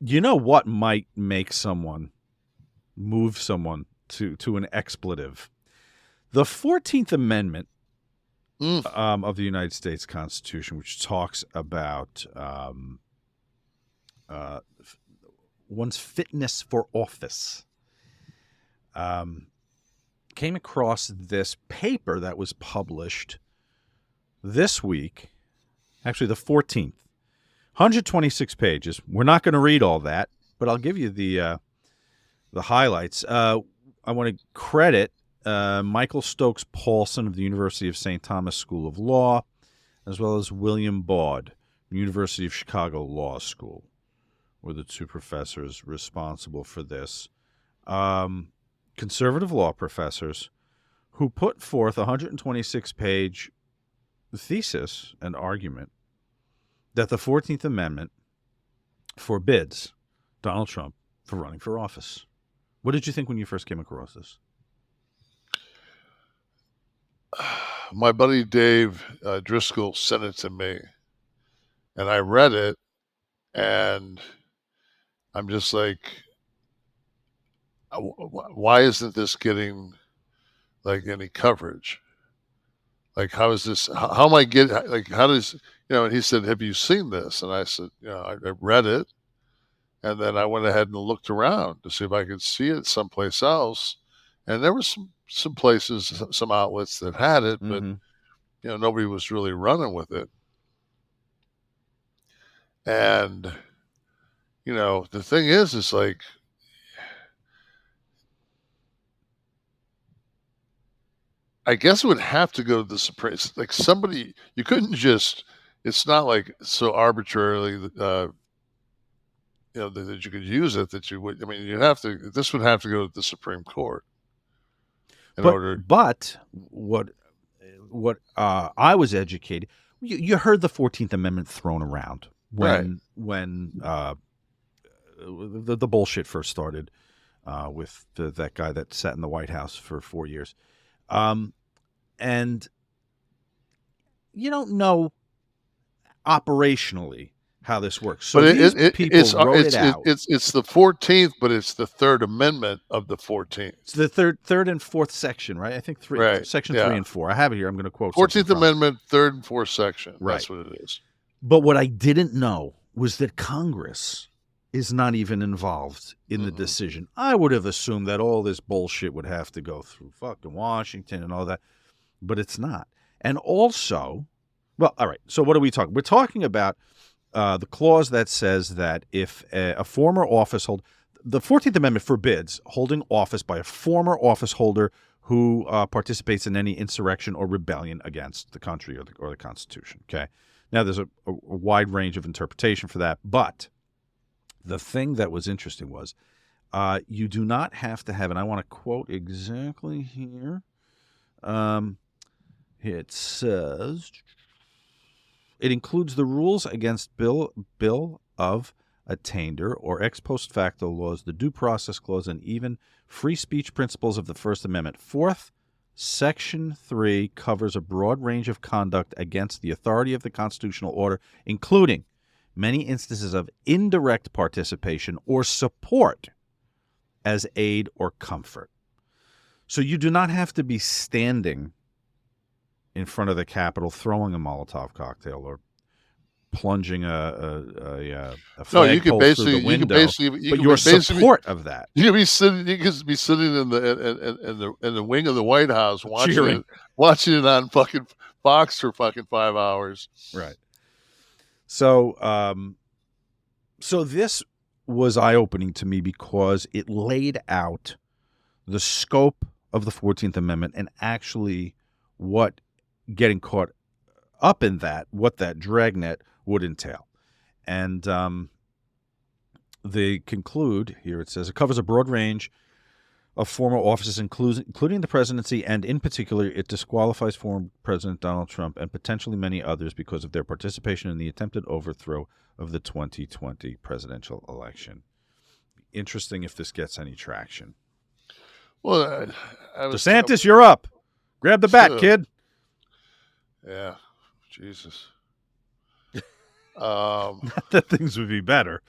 You know what might make someone move someone to an expletive? The 14th Amendment of the United States Constitution, which talks about one's fitness for office, came across this paper that was published this week, actually the 14th, 126 pages. We're not going to read all that, but I'll give you the highlights. I want to credit Michael Stokes Paulson of the University of St. Thomas School of Law, as well as William Baud, University of Chicago Law School, were the two professors responsible for this. Conservative law professors who put forth a 126-page thesis and argument that the 14th Amendment forbids Donald Trump from running for office. What did you think when you first came across this? My buddy Dave Driscoll sent it to me, and I read it, and I'm just like, why isn't this getting like any coverage? Like, how is this? How am I getting? Like, how does And he said, "Have you seen this?" And I said, I read it, and then I went ahead and looked around to see if I could see it someplace else, and there were some places, some outlets that had it, but nobody was really running with it. And the thing is like, I guess it would have to go to the Supreme. Like somebody, you couldn't just. It's not like so arbitrarily, that you could use it that you would. I mean, you'd have to. This would have to go to the Supreme Court in order. But what I was educated. You heard the 14th Amendment thrown around when the bullshit first started with that guy that sat in the White House for 4 years. And you don't know operationally how this works. So but these people wrote it out. It's the 14th, but it's the Third Amendment of the 14th. It's the third and fourth section, right? I think section 3 and 4. I have it here. I'm going to quote 14th Amendment, third and fourth section. Right. That's what it is. But what I didn't know was that Congress is not even involved in the decision. I would have assumed that all this bullshit would have to go through fucking Washington and all that, but it's not. And also, well, all right, so what are we talking? We're talking about the clause that says that if a former office holder, the 14th Amendment forbids holding office by a former office holder who participates in any insurrection or rebellion against the country or the Constitution, okay? Now, there's a wide range of interpretation for that, but the thing that was interesting was you do not have to have, and I want to quote exactly here. It says, it includes the rules against bill of attainder or ex post facto laws, the due process clause, and even free speech principles of the First Amendment. Fourth, Section 3 covers a broad range of conduct against the authority of the constitutional order, including many instances of indirect participation or support as aid or comfort. So you do not have to be standing in front of the Capitol throwing a Molotov cocktail or plunging a flagpole through the window, but your support of that. You could be sitting in the wing of the White House watching it on fucking Fox for fucking 5 hours. Right. So this was eye-opening to me because it laid out the scope of the 14th Amendment and actually what getting caught up in that, what that dragnet would entail. And they conclude here, it says, it covers a broad range of former offices, including the presidency, and in particular, it disqualifies former President Donald Trump and potentially many others because of their participation in the attempted overthrow of the 2020 presidential election. Interesting if this gets any traction. Well, DeSantis, you're up. Grab the bat, kid. Yeah, Jesus. Not that things would be better.